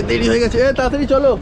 দেরি হয়ে গেছে, তাড়াতাড়ি চলো।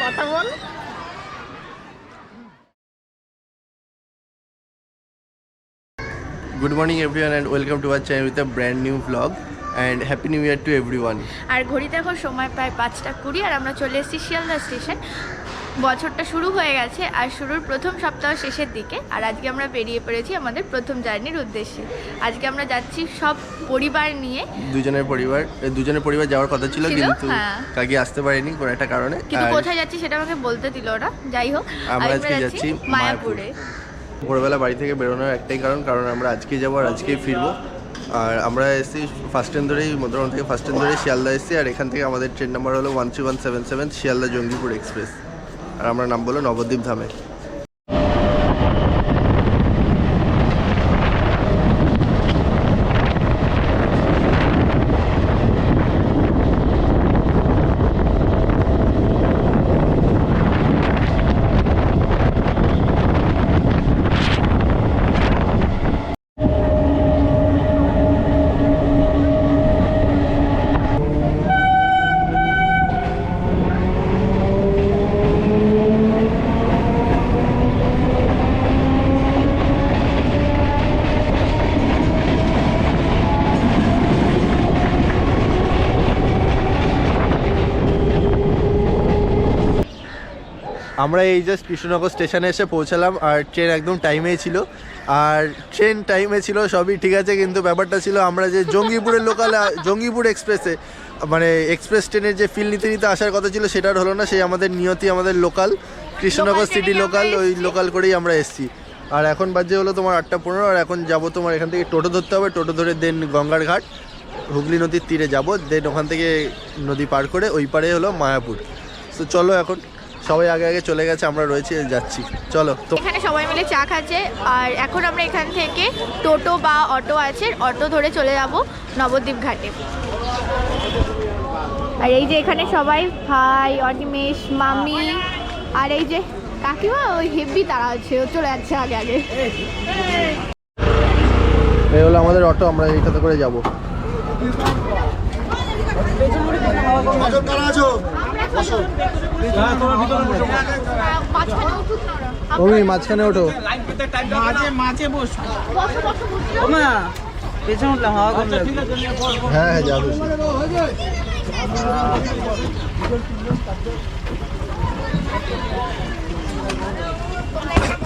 কথা বল। Good morning everyone and welcome to our channel with a brand new vlog and happy new year to everyone. আর ঘড়িতে এখন সময় প্রায় 5:20 আর আমরা চলে এসেছি শিয়ালদা স্টেশন। বছরটা শুরু হয়ে গেছে আর শুরুর প্রথম সপ্তাহ শেষের দিকে, আর আজকে আমরা বেরিয়ে পড়েছি আমাদের প্রথম জার্নির উদ্দেশ্যে। আজকে আমরা যাচ্ছি সব পরিবার নিয়ে। দুজনের পরিবার যাওয়ার কথা ছিল কিন্তু কাকি আসতে পারেনি কোনো একটা কারণে। কিন্তু কোথায় যাচ্ছি সেটা আমাকে বলতে দিল ওরা। যাই হোক, আমরা আজকে যাচ্ছি মায়াপুরে। ভোরবেলা বাড়ি থেকে বেরোনোর একটাই কারণ আমরা আজকে যাবো আর আজকেই ফিরবো। আর আমরা এসেছি ফার্স্ট ট্রেন ধরেই, মধ্যরাম থেকে ফার্স্ট ট্রেন ধরেই শিয়ালদা এসেছি। আর এখান থেকে আমাদের ট্রেন নাম্বার হলো 13177 শিয়ালদা জঙ্গিপুর এক্সপ্রেস। আর আমরা নাম বলো নবদ্বীপ ধামে। আমরা এই জাস্ট কৃষ্ণনগর স্টেশনে এসে পৌঁছালাম আর ট্রেন একদম টাইমেই ছিল। আর ট্রেন টাইমে ছিল সবই ঠিক আছে, কিন্তু ব্যাপারটা ছিল আমরা যে জঙ্গিপুরের জঙ্গিপুর এক্সপ্রেসে মানে এক্সপ্রেস ট্রেনের যে ফিল নিতে নিতে আসার কথা ছিল সেটা হলো না। সেই আমাদের নিয়তি আমাদের লোকাল কৃষ্ণনগর সিটি লোকাল, ওই লোকাল করেই আমরা এসেছি। আর এখন বাজে হলো তোমার 8:15। আর এখন যাবো তোমার এখান থেকে টোটো ধরতে হবে, টোটো ধরে দেন গঙ্গার ঘাট হুগলি নদীর তীরে যাবো, দেন ওখান থেকে নদী পার করে ওই পারে হলো মায়াপুর। তো চলো, এখন সবাই আগে আগে চলে গেছে, আমরা রয়েছি যাচ্ছি, চলো। তো এখানে সবাই মিলে চা খাচ্ছে আর এখন আমরা এখান থেকে টোটো বা অটো আছে, অটো ধরে চলে যাব নবদ্বীপ ঘাটে। আর এই যে এখানে সবাই ভাই, অনিমেষ, মামি আর এই যে কাকিমা, ওই হেভি তারা আছে, ও চলে যাচ্ছে আগে আগে। এই হলো আমাদের অটো, আমরা এইটাতে করে যাবো। মাঝখানে ওঠো, হ্যাঁ হ্যাঁ যাবো।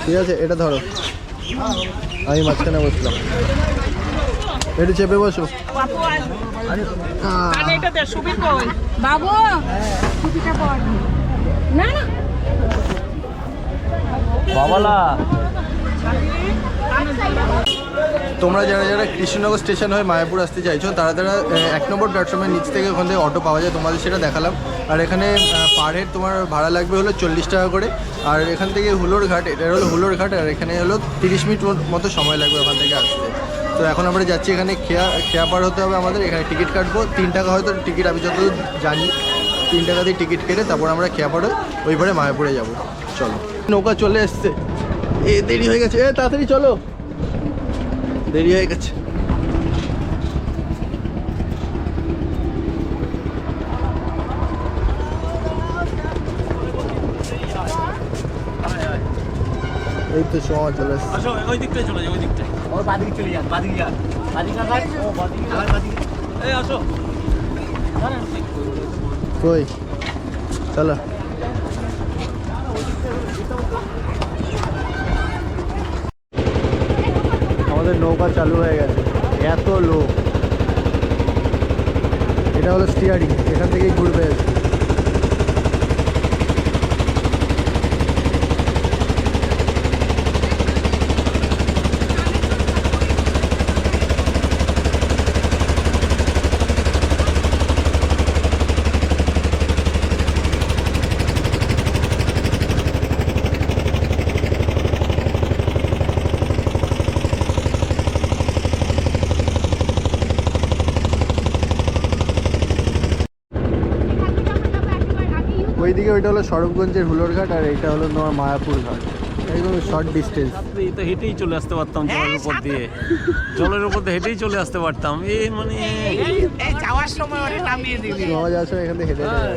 ঠিক আছে, এটা ধরো, আমি মাঝখানে বসলাম, একটু চেপে বসো। বাবু না না বাবালা, তোমরা যারা যারা কৃষ্ণনগর স্টেশন হয়ে মায়াপুর আসতে চাইছো তারা 1 নম্বর প্ল্যাটফর্মের নিচ থেকে ওখান থেকে অটো পাওয়া যায়, তোমাদের সেটা দেখালাম। আর এখানে পার হেড তোমার ভাড়া লাগবে হলো 40 টাকা করে। আর এখান থেকে হুলোর ঘাট, এটা হলো হুলোর ঘাট, আর এখানে হলো 30 মিনিট মতো সময় লাগবে ওখান থেকে আসতে। তো এখন আমরা যাচ্ছি, এখানে খেয়া পার হতে হবে আমাদের। এখানে টিকিট কাটবো 3 টাকা, হয়তো টিকিট আমি যতদূর জানি 3 টাকা দিয়ে টিকিট কেটে তারপর আমরা খেয়া পারে ওই পারে মায়াপুরে যাবো। চলো, নৌকা চলে এসছে, দেরি হয়ে গেছে, তাড়াতাড়ি চলো, দেরি হয়ে গেছে। এই তো সময় চলে এসছে। ওই দিকটাই চলে যায়, ওই দিকটাই, ওর বাদিকে চলে যান, বাদিকে যান, বাদিকে ঘাট, ও বাদিকে, আবার বাদিকে, এই আসো কই, চলো। আমাদের নৌকা চালু হয়ে গেছে, এত লোক। এটা হলো স্টিয়ারিং, এখান থেকেই ঘুরবে। ওইদিকে ওইটা হলো সরবগঞ্জের হুলোরঘাট, আর এইটা হলো তোমার মায়াপুর ঘাট, একদম শর্ট ডিস্টেন্স। রাত্রে তো হেঁটেই চলে আসতে পারতাম জলের উপর দিয়ে, জলের উপর দিয়ে হেঁটেই চলে আসতে পারতাম। এই মানে এই যাওয়ার সময় ওরে নামিয়ে দিবি। সমাজ আসলে এখান থেকে হেঁটে হ্যাঁ,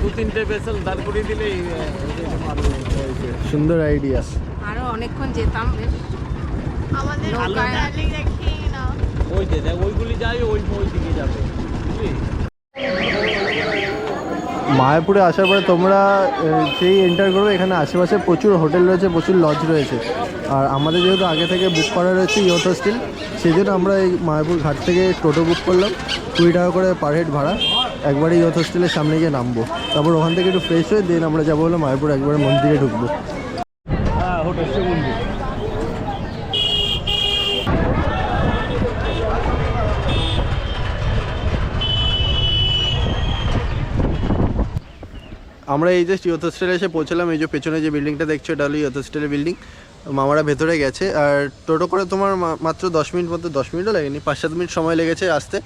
2-3টে ভেসেল দাঁড় করিয়ে দিলেই সুন্দর আইডিয়া। আরো অনেকক্ষণ যেতাম বেশ। আমাদের ভালো না? darling দেখিয়ে নাও। ওই যে দেখ ওইগুলি যাই ওই দিকে যাবে, বুঝলি? মায়াপুরে আসার পরে তোমরা যেই এন্টার করবে এখানে আশেপাশে প্রচুর হোটেল রয়েছে, প্রচুর লজ রয়েছে। আর আমাদের যেহেতু আগে থেকে বুক করা রয়েছে ইয়থ হোস্টেল, সেই জন্য আমরা এই মায়াপুর ঘাট থেকে টোটো বুক করলাম, 20 টাকা করে পার হেড ভাড়া। একবারে ইয়থ হোস্টেলের সামনে গিয়ে নামবো, তারপর ওখান থেকে একটু ফ্রেশ হয়ে দেন আমরা যাবো হলো মায়াপুর, একবারে মন্দিরে ঢুকবো। হ্যাঁ, হোটেল মন্দির। আমরা এই জাস্ট ইয়থ হোস্টেলে এসে পৌঁছলাম। এই যে পেছনে যে বিল্ডিংটা দেখছো এটা হলো ইয়থ হোস্টেলের বিল্ডিং। মামারা ভেতরে গেছে, আর টোটো করে তোমার মাত্র 10 মিনিট মতো, 10 মিনিটও লাগেনি, 5-7 মিনিট সময় লেগেছে আসতে।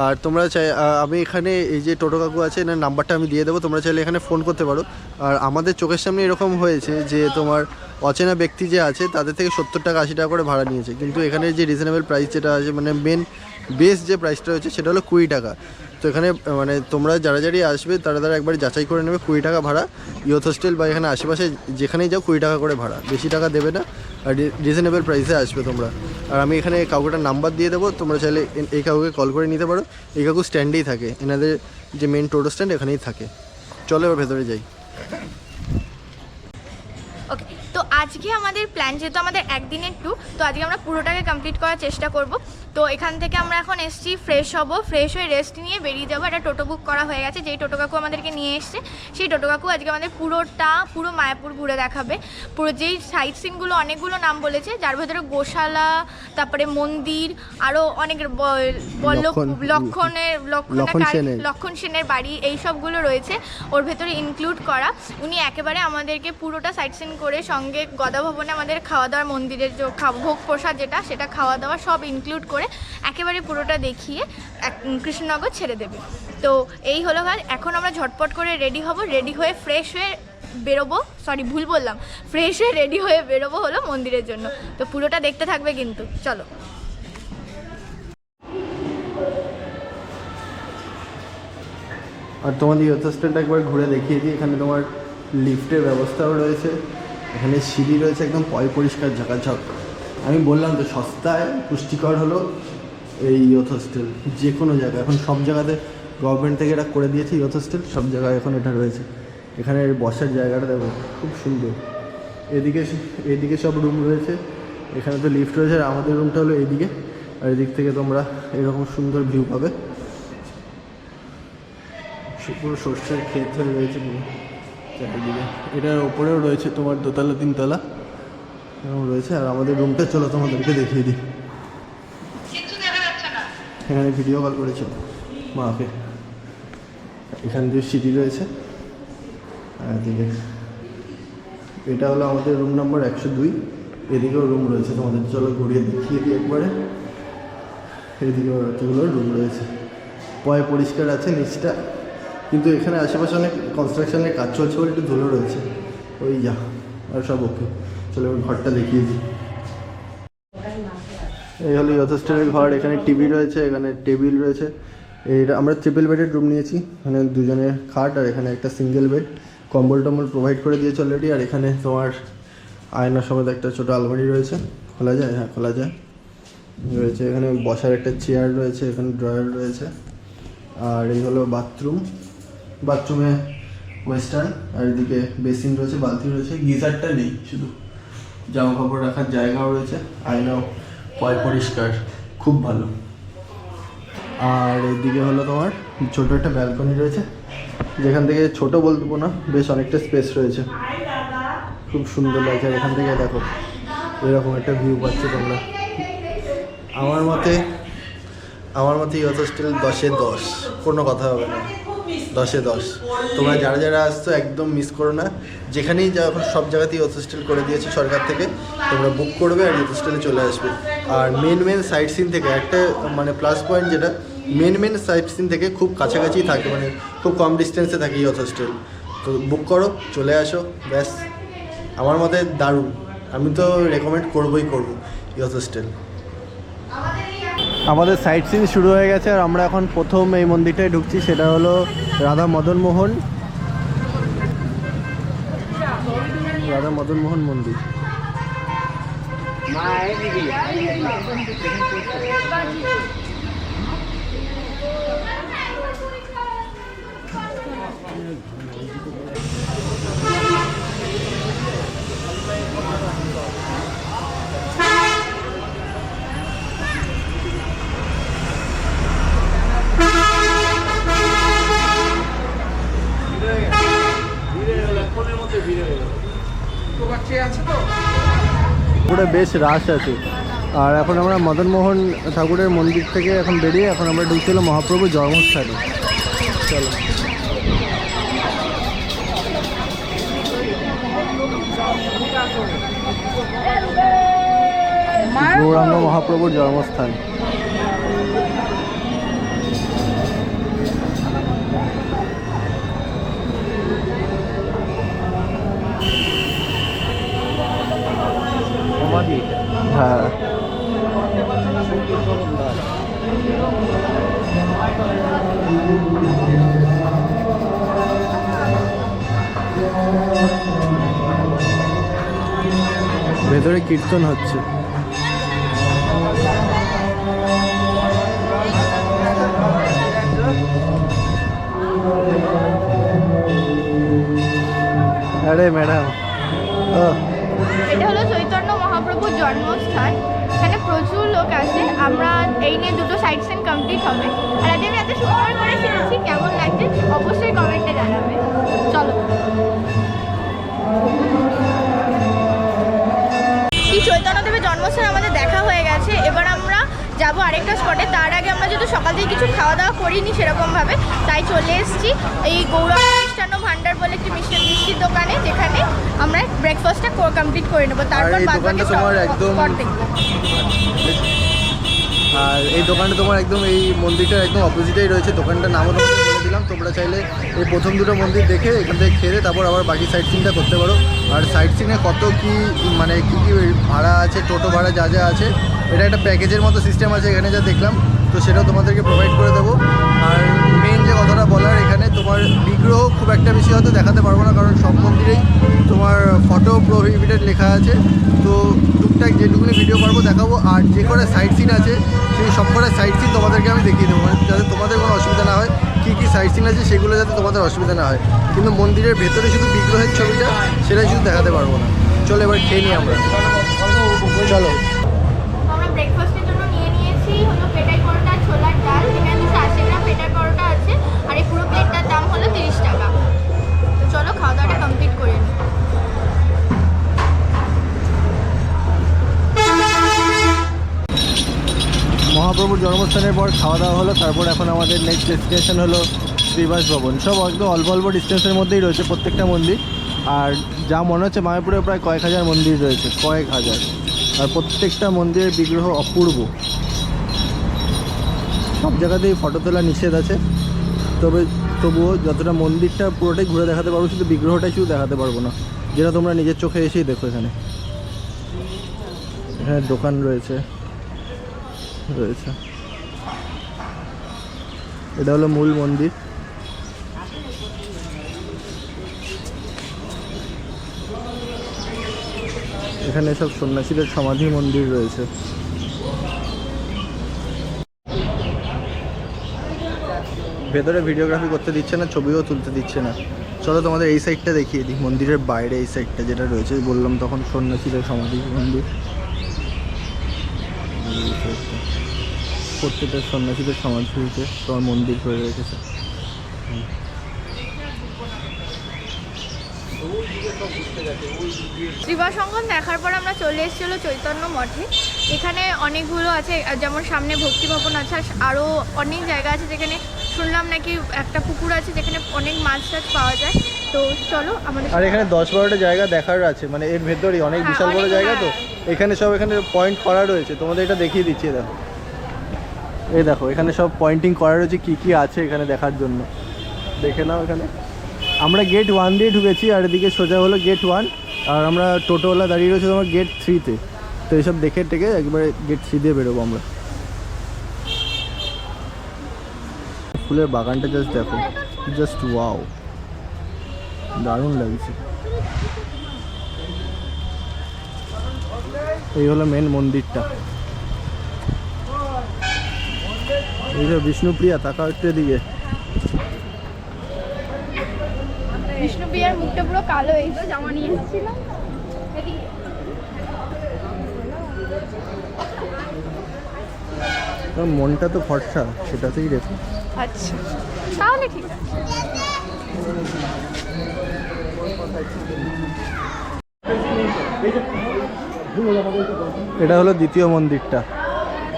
আর তোমরা চাই, আমি এখানে এই যে টোটো কাকু আছে এনার নাম্বারটা আমি দিয়ে দেবো, তোমরা চাইলে এখানে ফোন করতে পারো। আর আমাদের চোখের সামনে এরকম হয়েছে যে তোমার অচেনা ব্যক্তি যে আছে তাদের থেকে 70 টাকা 80 টাকা করে ভাড়া নিয়েছে, কিন্তু এখানে যে রিজনেবল প্রাইস যেটা আছে, মানে মেন বেস যে প্রাইসটা হচ্ছে সেটা হলো 20 টাকা। তো এখানে মানে তোমরা যারা যারাই আসবে তারা একবার যাচাই করে নেবে, 20 টাকা ভাড়া ইয়থ হোস্টেল বা এখানে আশেপাশে যেখানেই যাও 20 টাকা করে ভাড়া, বেশি টাকা দেবে না, আর রিজনেবল প্রাইসে আসবে তোমরা। আর আমি এখানে কাউকেটার নাম্বার দিয়ে দেবো, তোমরা চাইলে এই কাউকে কল করে নিতে পারো। এই কাকু স্ট্যান্ডেই থাকে, এনাদের যে মেন টোটো স্ট্যান্ড এখানেই থাকে। চলো এবার ভেতরে যাই। ওকে, তো আজকে আমাদের প্ল্যান, যেহেতু আমাদের একদিনের ট্যুর, তো আজকে আমরা পুরোটাকে কমপ্লিট করার চেষ্টা করব। তো এখান থেকে আমরা এখন এসেছি, ফ্রেশ হব, ফ্রেশ হয়ে রেস্ট নিয়ে বেরিয়ে যাবো। একটা টোটো বুক করা হয়ে গেছে, যেই টোটো কাকু আমাদেরকে নিয়ে এসছে, সেই টোটো কাকু আজকে আমাদের পুরো মায়াপুর ঘুরে দেখাবে। পুরো যেই সাইট সিনগুলো, অনেকগুলো নাম বলেছে, যার ভেতরে গোশালা, তারপরে মন্দির, আরও অনেক লক্ষণ সেনের বাড়ি, এই সবগুলো রয়েছে ওর ভেতরে ইনক্লুড করা। উনি একেবারে আমাদেরকে পুরোটা সাইট সিন করে, সঙ্গে গদা ভবনে আমাদের খাওয়া দাওয়ার, মন্দিরের যে ভোগ প্রসাদ যেটা, সেটা খাওয়া দাওয়া সব ইনক্লুড করে একেবারে পুরোটা দেখিয়ে কৃষ্ণনগর ছেড়ে দেবে। তো এই হলো কাজ। এখন আমরা ঝটপট করে রেডি হব, রেডি হয়ে ফ্রেশ হয়ে বেরোবো, ফ্রেশ হয়ে রেডি হয়ে বেরোবো হলো মন্দিরের জন্য। তো পুরোটা দেখতে থাকবে কিন্তু, চলো। আর তোমাদের ইয়থ হোস্টেলটা একবার ঘুরে দেখিয়ে দিই। এখানে তোমার লিফটের ব্যবস্থাও রয়েছে, এখানে সিঁড়ি রয়েছে, একদম পরিষ্কার ঝাঁকাঝাঁক। আমি বললাম তো সস্তায় পুষ্টিকর হলো এই ইয়থ হোস্টেল। যে কোনো জায়গায় এখন সব জায়গাতে গভর্নমেন্ট থেকে এটা করে দিয়েছে, ইয়থ হোস্টেল সব জায়গায় এখন এটা রয়েছে। এখানে বসার জায়গাটা দেখো খুব সুন্দর, এদিকে সব রুম রয়েছে, এখানে তো লিফট রয়েছে। আর আমাদের রুমটা হলো এইদিকে, আর এদিক থেকে তোমরা এরকম সুন্দর ভিউ পাবে। পুরো সর্ষের ক্ষেত হয়ে রয়েছে পুরো চারিদিকে। এটার ওপরেও রয়েছে তোমার 2তলা 3তলা এরকম রয়েছে। আর আমাদের রুমটা চলো তোমাদেরকে দেখিয়ে দিই। এখানে ভিডিও কল করেছো মাকে। এখানে যে সিঁড়ি রয়েছে, আর এদিকে এটা হলো আমাদের রুম নাম্বার 102। এদিকেও রুম রয়েছে, তোমাদের চলো ঘুরিয়ে দেখিয়ে দিই একবারে। এদিকেও যেগুলো রুম রয়েছে, পরিষ্কার আছে নিচটা, কিন্তু এখানে আশেপাশে অনেক কনস্ট্রাকশনের কাজ চলছে বলে একটু ধুলো রয়েছে। ওই যা, আর সব ওকে। চলো এবার ঘরটা দেখিয়ে দিই। এই হলো ইয়থ হোস্টেলের ঘর। এখানে টিভি রয়েছে, এখানে টেবিল রয়েছে। এইটা আমরা ট্রিপল বেডের রুম নিয়েছি, এখানে দুজনের খাট, আর এখানে একটা সিঙ্গেল বেড, কম্বল টম্বল প্রোভাইড করে দিয়েছে অলরেডি। আর এখানে তোমার আয়না সমেত একটা ছোটো আলমারি রয়েছে, খোলা যায়, হ্যাঁ খোলা যায় রয়েছে। এখানে বসার একটা চেয়ার রয়েছে, এখানে ড্রয়ার রয়েছে। আর এই হলো বাথরুমে ওয়েস্টার্ন, আর এদিকে বেসিন রয়েছে, বালতি রয়েছে, গিজারটা নেই, শুধু জামা কাপড় রাখার জায়গাও রয়েছে। আয়নাও পরিষ্কার, খুব ভালো। আর এদিকে হলো তোমার ছোটো একটা ব্যালকনি রয়েছে, যেখান থেকে ছোট বলবো না, বেশ অনেকটা স্পেস রয়েছে, খুব সুন্দর লাগছে। আর এখান থেকে দেখো এরকম একটা ভিউ পাচ্ছ তোমরা। আমার মতে ইয়থ হোস্টেল 10-এ 10, কোনো কথা হবে না, 10-এ 10। তোমরা যারা আসছো একদম মিস করো না। যেখানেই যাও এখন সব জায়গাতেই ইয়থ হোস্টেল করে দিয়েছে সরকার থেকে, তোমরা বুক করবে আর ইয়থ হোস্টেলে চলে আসবে। আর মেন সাইট সিন থেকে একটা মানে প্লাস পয়েন্ট যেটা, মেন সাইট সিন থেকে খুব কাছাকাছি থাকে, মানে খুব কম ডিস্টেন্সে থাকে ইয়থ হোস্টেল। তো বুক করো, চলে আসো, ব্যাস। আমার মতে দারুণ, আমি তো রেকমেন্ড করবই করবো ইয়থ হোস্টেল। আমাদের সাইট সিন শুরু হয়ে গেছে আর আমরা এখন প্রথম এই মন্দিরটায় ঢুকছি, সেটা হলো রাধা মদন মোহন মন্দির। পুরো বেশ রাশ আছে। আর এখন আমরা মদনমোহন ঠাকুরের মন্দির থেকে এখন বেরিয়ে এখন আমরা ঢুকছিল মহাপ্রভু জন্মস্থানে। চলো, গৌরাঙ্গ মহাপ্রভুর জন্মস্থান। হ্যাঁ, ভেতরে কীর্তন হচ্ছে। আরে ম্যাডাম, এটা হলো চৈতন্য মহাপ্রভুর জন্মস্থান। এখানে প্রচুর লোক আসে। আমরা এই নিয়ে দুটো সাইট সিন কমপ্লিট হবে। আর আজ আমি এত সুন্দর করে শিখেছি, কেমন লাগছে অবশ্যই কমেন্টে জানাবে। চলো, এই চৈতন্যদেবের জন্মস্থান আমাদের দেখা হয়ে গেছে। এবার আমরা যাবো আরেকটা স্পটে। তার আগে আমরা যেহেতু সকাল থেকে কিছু খাওয়া দাওয়া করিনি সেরকমভাবে, তাই চলে এসেছি এই গৌরাঙ্গ মিষ্টান্ন ভান্ডার বলে একটি মিষ্টির দোকানে, যেখানে আমরা ব্রেকফাস্টটা কমপ্লিট করে নেবো। তারপর বাদবাকি স্পট দেখবো। আর এই দোকানটা তোমার একদম এই মন্দিরটার একদম অপোজিটেই রয়েছে। দোকানটার নামও তোমাকে বলে দিলাম, তোমরা চাইলে এই প্রথম দুটো মন্দির দেখে এখান থেকে খেয়ে তারপর আবার বাকি সাইট সিনটা করতে পারো। আর সাইট সিনে কত কি মানে কী ভাড়া আছে, টোটো ভাড়া যা যা আছে, এটা একটা প্যাকেজের মতো সিস্টেম আছে এখানে যা দেখলাম, তো সেটাও তোমাদেরকে প্রোভাইড করে দেবো। আর মেন যে কথাটা বলার, এখানে তোমার বিগ্রহ খুব একটা বেশি হয়তো দেখাতে পারবো না, কারণ সব মন্দিরেই তোমার ফটো প্রোহিবিটেড লেখা আছে। তো টুকটাক যেটুকুনি ভিডিও পারবো দেখাবো। আর যে করে সাইট সিন আছে সেই সব করে সাইট সিন তোমাদেরকে আমি দেখিয়ে দেবো, যাতে তোমাদের কোনো অসুবিধা না হয়। কী সাইট সিন আছে সেগুলো যাতে তোমাদের অসুবিধা না হয়। কিন্তু মন্দিরের ভেতরে শুধু বিগ্রহের ছবিটা, সেটাই শুধু দেখাতে পারবো না। চলো এবার খেয়ে নিই আমরা, চলো। আমরা ব্রেকফাস্টের জন্য নিয়ে নিয়েছি হলো পেটাই পরোটা, ছোলার ডাল, যেখানে 280 গ্রাম পেটাই পরোটা আছে। আর এই পুরো প্লেটটার দাম হলো 30 টাকা। তো চলো খাওয়া দাওয়াটা কমপ্লিট করে নিই। মহাপ্রভুর জন্মস্থানের পর খাওয়া দাওয়া হলো। তারপর এখন আমাদের নেক্সট ডেস্টিনেশন হলো শ্রীবাস ভবন। সব একদম অল্প অল্প ডিস্টেন্সের মধ্যেই রয়েছে প্রত্যেকটা মন্দির। আর যা মনে হচ্ছে মায়াপুরে প্রায় কয়েক হাজার মন্দির রয়েছে, কয়েক হাজার। আর প্রত্যেকটা মন্দিরের বিগ্রহ অপূর্ব। সব জায়গাতেই ফটো তোলা নিষেধ আছে, তবুও যতটা মন্দিরটা পুরোটাই ঘুরে দেখাতে পারবো, শুধু বিগ্রহটাই শুধু দেখাতে পারবো না, যেটা তোমরা নিজের চোখে এসেই দেখো। এখানে দোকান রয়েছে। এটা হলো মূল মন্দির। এখানে সব সন্ন্যাসীদের সমাধি মন্দির রয়েছে। ভেতরে ভিডিওগ্রাফি করতে দিচ্ছে না, ছবিও তুলতে দিচ্ছে না। চলো তোমাদের এই সাইডটা দেখিয়ে দিই, মন্দিরের বাইরে এই সাইডটা যেটা রয়েছে, বললাম তখন সন্ন্যাসীদের সমাধি মন্দির। প্রত্যেকটা সন্ন্যাসীদের সমাধিতে তোমার মন্দির করে রেখেছে। শ্রীবাস অঙ্গন দেখার পর আমরা চলে এসেছিল চৈতন্য মঠে। এখানে অনেকগুলো আছে, যেমন সামনে ভক্তি ভবন আছে, আর আরও অনেক জায়গা আছে যেখানে শুনলাম নাকি একটা পুকুর আছে যেখানে অনেক মাছ টাছ পাওয়া যায়। তো চলো আমাদের। আর এখানে 10-12টা জায়গা দেখার আছে, মানে এর ভেতরেই অনেক বিশাল বড় জায়গা। তো এখানে সব এখানে পয়েন্ট করা রয়েছে, তোমাদের এটা দেখিয়ে দিচ্ছি। দেখো এই দেখো এখানে সব পয়েন্টিং করা রয়েছে কী কী আছে এখানে দেখার জন্য, দেখে নাও। এখানে আমরা গেট 1 দিয়ে ঢুকেছি আর এদিকে সোজা হলো গেট 1, আর আমরা টোটোওয়ালা দাঁড়িয়ে রয়েছে তোমার গেট 3-তে। তো এইসব দেখে টেকে একবারে গেট 3 দিয়ে বেরোবো আমরা। ফুলের বাগানটা জাস্ট দেখো, জাস্ট ওয়াও, দারুণ লাগছে। এই হলো মেন মন্দিরটা। এই যে বিষ্ণুপ্রিয়া, তাকাও একটু এদিকে। বিষ্ণুপ্রিয়ার মুখটা পুরো কালো হয়েছে, জামা নিয়ে এসেছিলাম। মনটা তো ফর্সা, সেটাতেই রেখো। আচ্ছা তাহলে ঠিক আছে। এটা হলো দ্বিতীয় মন্দিরটা।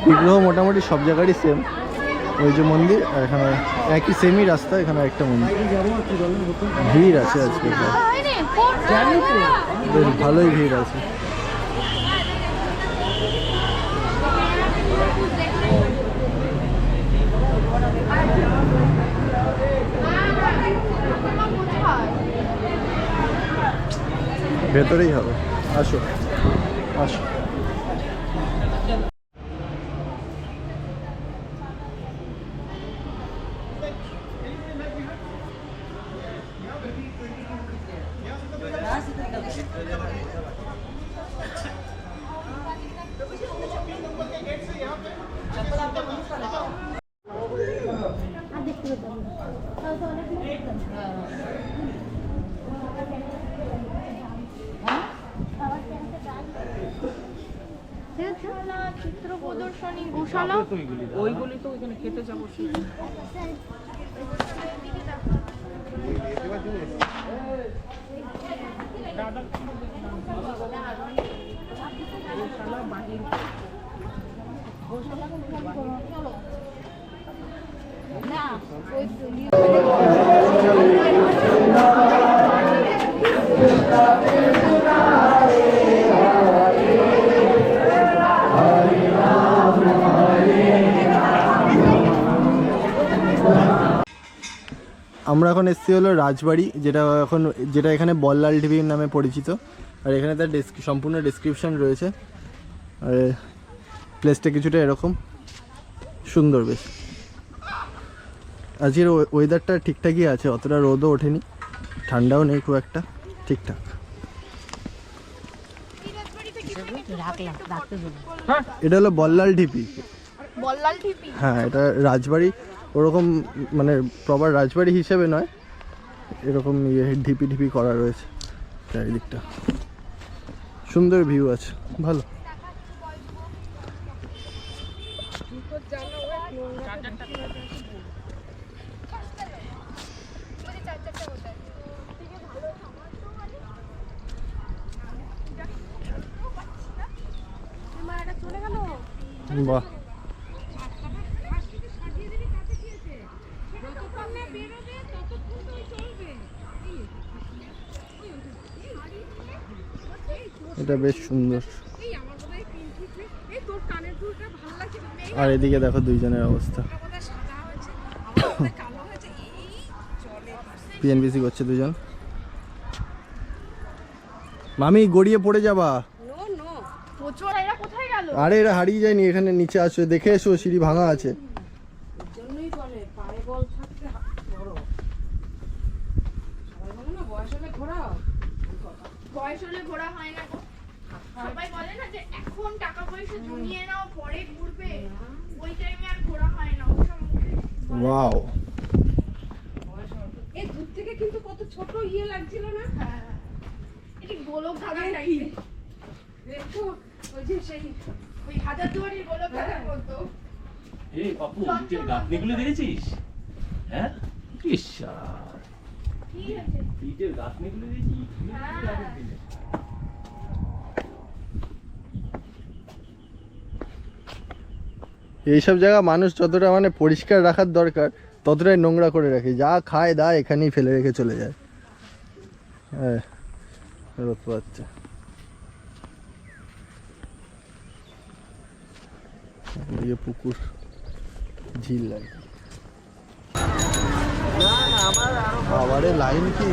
বিগ্রহ মোটামুটি সব জায়গারই সেম, ওই যে মন্দির, আর এখানে একই সেমই রাস্তা, এখানে একটা মন্দির। ভিড় আছে আজকে, বেশ ভালোই ভিড় আছে। ভেতরেই হবে, আসো আসো। চিত্র প্রদর্শনী, গোশালা, ওইগুলি তো ওইখানে খেতে যাবো। আমরা এখন এসেছি হলো রাজবাড়ি, যেটা এখানে বল্লাল ঢিবি নামে পরিচিত। আর এখানে তার সম্পূর্ণ ডেসক্রিপশন রয়েছে। আর প্লেসটা কিছুটা এরকম সুন্দর, বেশ। আজকের ওয়েদারটা ঠিকঠাকই আছে, অতটা রোদও ওঠেনি, ঠান্ডাও নেই খুব একটা, ঠিকঠাক। এটা হলো বল্লাল ঢিপি। বল্লাল ঢিপি, হ্যাঁ, এটা রাজবাড়ি, ওরকম মানে প্রপার রাজবাড়ি হিসেবে নয়, এরকম ঢিপি ঢিপি করা রয়েছে চারিদিকটা। সুন্দর ভিউ আছে, ভালো। বাহ, এটা বেশ সুন্দর। আর এদিকে দেখো দুইজনের অবস্থা, পিএনপিসি করছে দুজন। মামি গড়িয়ে পড়ে যাবা। আরে এরা হারিয়ে যায়নি, এখানে নিচে আসো, দেখে এসো, সিঁড়ি ভাঙা আছে। বয়স হলে ঘোরা হয় না, সবাই বলে না যে এখন টাকা পয়সা জমিয়ে নাও পরে ঘুরবে, ওই টাইমে আর ঘোরা হয় না। ওয়াও, এই দূর থেকে কিন্তু কত ছোট ইয়ে লাগছিল না? হ্যাঁ, এটি গোলক ধাঁধা টাইপের। দেখো ওই যে সেই ওই হাজারদুয়ারির গোলক ধাঁধা মতো। এই পাপু, নিচের গাঁথনিগুলো দেখেছিস? হ্যাঁ, ইশার কি আছে? নিচের গাঁথনিগুলো দেখেছিস? এইসব জায়গা মানুষ যতটা মানে পরিষ্কার রাখার দরকার, ততটাই নোংরা করে রাখে। যা খায় দায় এখানেই ফেলে রেখে চলে যায়। হ্যাঁ, রোদ পাচ্ছে। পুকুর, ঝিল আর কি। বাবারে লাইন কি!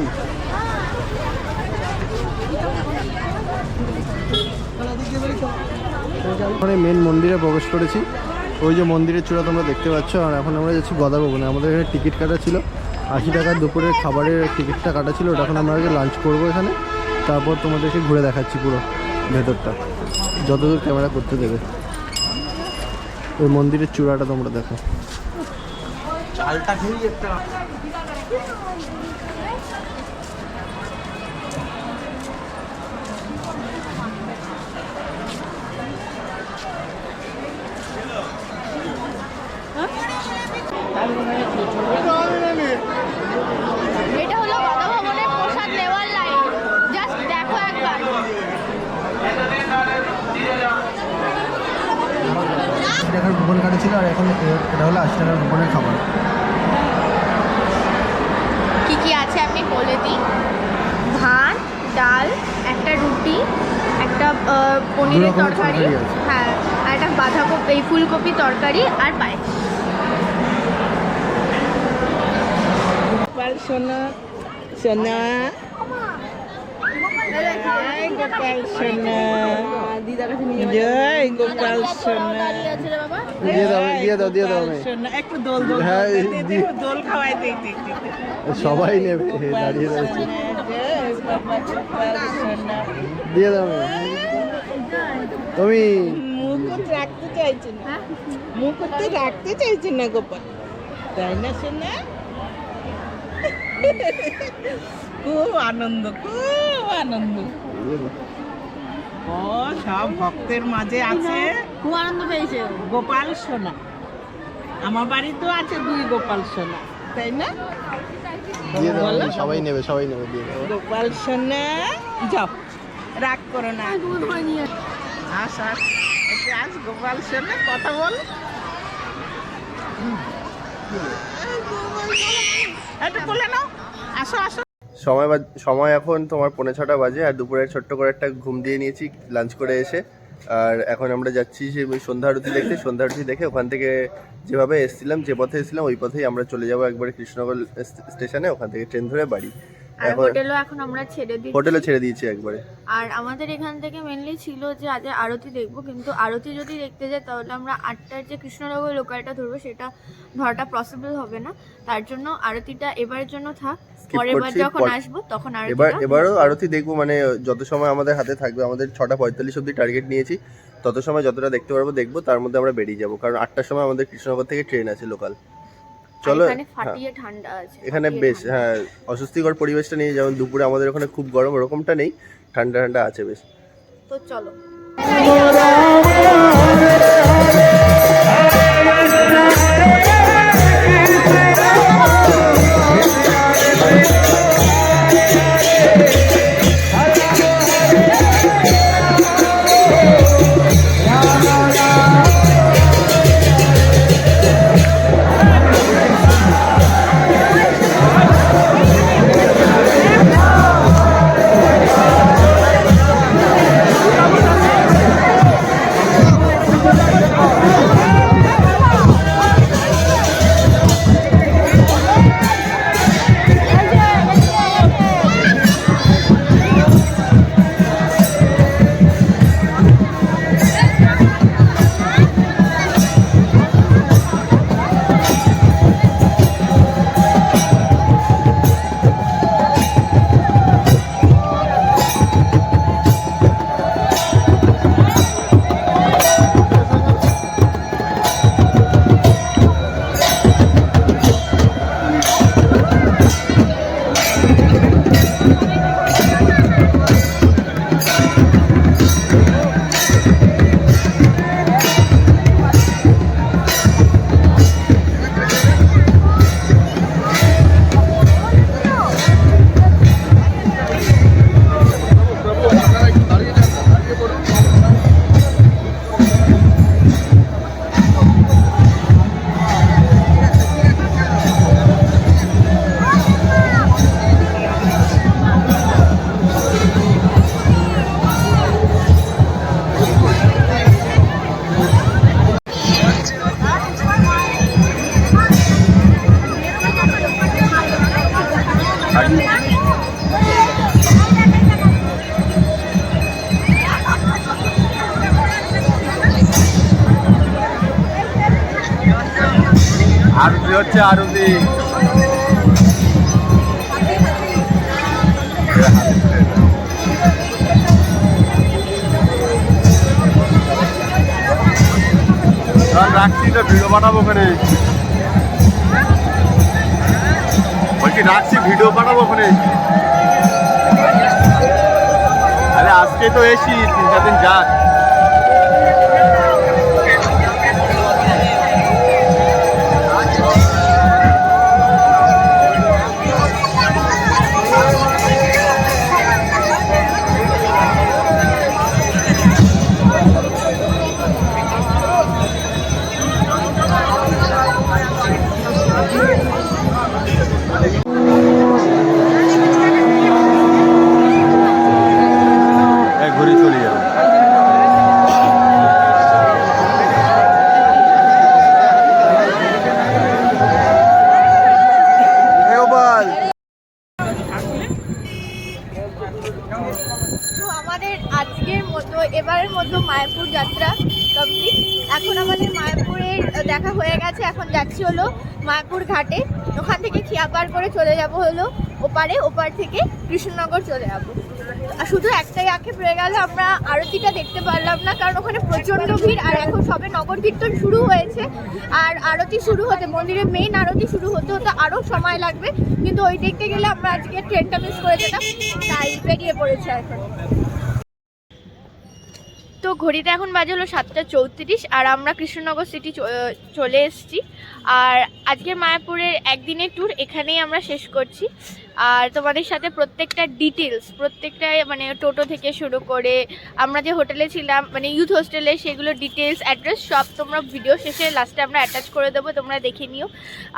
ওখানে মেন মন্দিরে প্রবেশ করেছি। ওই যে মন্দিরের চূড়া তোমরা দেখতে পাচ্ছ। আর এখন আমরা যাচ্ছি গদা ভবনে। আমাদের এখানে টিকিট কাটা ছিল 80 টাকার, দুপুরের খাবারের টিকিটটা কাটা ছিল। ওটা এখন আমরা আগে লাঞ্চ করবো এখানে, তারপর তোমাদেরকে ঘুরে দেখাচ্ছি পুরো ভেতরটা যতদূর ক্যামেরা করতে দেবে। ওই মন্দিরের চূড়াটা তোমরা দেখো। চালটা খেয়েই একটা এটা হলো গদা ভবনের প্রসাদ নেওয়ার লাইন। জাস্ট দেখো একবার। 80 টাকার কুপন কাটা ছিল, আর এখন এটা হলো 80 টাকার কুপনের খাবার। কি কি আছে আমি বলে দিই। ভাত, ডাল, একটা রুটি, একটা পনিরের দু রকমের তরকারি, তরকারি আছে। হ্যাঁ, আর একটা বাঁধাকপি, এই ফুলকপি তরকারি আর পায়েস। গোপাল সোনা সোনা গোপাল সোনা জয় গোপাল সোনা দিয়ে দাও আমি। সোনা একটু দোল দোল হ্যাঁ, দোল খাওয়াই দিই সবাই নেবে, দাঁড়িয়ে রয়েছে। জয় বাবা গোপাল সোনা দিয়ে দাও আমি। তুমি মুকুট রাখতে চাইছে না, মুকুটটা রাখতে চাইছে না গোপাল, তাই না সোনা? খুব আনন্দ, খুব আনন্দ। ও সব ভক্তের মাঝে আছে, খুব আনন্দ পেয়েছে। গোপাল সোনা। আমার বাড়িতেও আছে 2 গোপাল সোনা, তাই না? দিয়ে দাও, সবাই নেবে, সবাই নেবে, দিয়ে দাও। গোপাল সোনা যাও, রাগ করো না। আস আস, একটু আস গোপাল সোনা, কথা বল। একটু বলে নাও, আসো আসো। সময় এখন তোমার 5:45 বাজে, আর দুপুরে ছোট্ট করে একটা ঘুম দিয়ে নিয়েছি লাঞ্চ করে এসে। আর এখন আমরা যাচ্ছি যে সন্ধ্যা আরতি দেখতে। সন্ধ্যা আরতি দেখে ওখান থেকে যেভাবে এসেছিলাম, যে পথে এসেছিলাম ওই পথেই আমরা চলে যাবো একবারে কৃষ্ণনগর স্টেশনে। ওখান থেকে ট্রেন ধরে বাড়ি। আর হোটেলও এখন আমরা ছেড়ে দিই। হোটেলে ছেড়ে দিয়েছি একবারে। আর আমাদের এখান থেকে মেনলি ছিল যে আজ আরতি দেখবো, কিন্তু আরতি যদি দেখতে যাই তাহলে আমরা 8টার যে কৃষ্ণনগর লোকালটা ধরবো সেটা ধরাটা পসিবল হবে না। তার জন্য আরতিটা এবারের জন্য থাক, পরের বার যখন আসবো তখন এবারও আরতি দেখবো, মানে যত সময় আমাদের হাতে থাকবে। আমাদের 6:45 অবধি টার্গেট নিয়েছি, তত সময় যতটা দেখতে পারবো দেখবো, তার মধ্যে আমরা বেরিয়ে যাবো। কারণ 8টার সময় আমাদের কৃষ্ণনগর থেকে ট্রেন আছে লোকাল। চলো, ফাটিয়ে ঠান্ডা আছে এখানে বেশ, হ্যাঁ, অস্বস্তিকর পরিবেশটা নেই। যেমন দুপুরে আমাদের ওখানে খুব গরম, ওরকমটা নেই, ঠান্ডা ঠান্ডা আছে বেশ। তো চলো। আরতি হচ্ছে আরতি। রাখছি তো ভিডিও পাঠাবো ওখানে, বলছি রাখছি ভিডিও পাঠাবো ওখানে। আরে আজকে তো এসি 3-4 দিন যাক। ঘুরে চলে যাবে। তো আমাদের আজকের মতো এবারের মতো মায়াপুর যাত্রা কমপ্লিট। এখন আমাদের মায়াপুরের দেখা হয়ে গেছে, এখন যাচ্ছি হলো মায়াপুর ঘাটে। ওখান থেকে খিয়াপাড় করে চলে যাব হলো ওপারে, ওপার থেকে কৃষ্ণনগর চলে যাবো। আর শুধু একটাই আক্ষেপ রয়ে গেল, আমরা আরতিটা দেখতে পারলাম না, কারণ ওখানে প্রচণ্ড ভিড়। আর এখন সবে নগর কীর্তন শুরু হয়েছে, আর আরতি শুরু হতে, মন্দিরের মেইন আরতি শুরু হতে হতে আরও সময় লাগবে। কিন্তু ওই দেখতে গেলে আমরা আজকে ট্রেনটা মিস করে যেতাম, তাই বেরিয়ে পড়েছে এখন। তো ঘড়িতে এখন বাজে হলো 7:34, আর আমরা কৃষ্ণনগর সিটি চলে এসেছি। আর আজকের মায়াপুরের একদিনের ট্যুর এখানেই আমরা শেষ করছি। আর তোমাদের সাথে প্রত্যেকটা ডিটেলস, প্রত্যেকটা মানে টোটো থেকে শুরু করে আমরা যে হোটেলে ছিলাম, মানে ইউথ হোস্টেলে, সেগুলো ডিটেলস, অ্যাড্রেস সব তোমরা ভিডিও শেষে লাস্টে আমরা অ্যাটাচ করে দেবো, তোমরা দেখে নিও।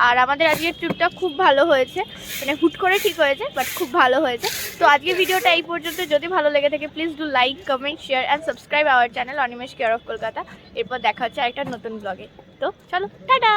আর আমাদের আজকের ট্রিপটা খুব ভালো হয়েছে, মানে হুট করে ঠিক হয়েছে, বাট খুব ভালো হয়েছে। তো আজকের ভিডিওটা এই পর্যন্ত। যদি ভালো লেগে থাকে please do like, comment, share and subscribe our channel Animesh care of Kolkata. এরপর দেখা হচ্ছে আরেকটা নতুন ব্লগে। তো চলো, টাটা।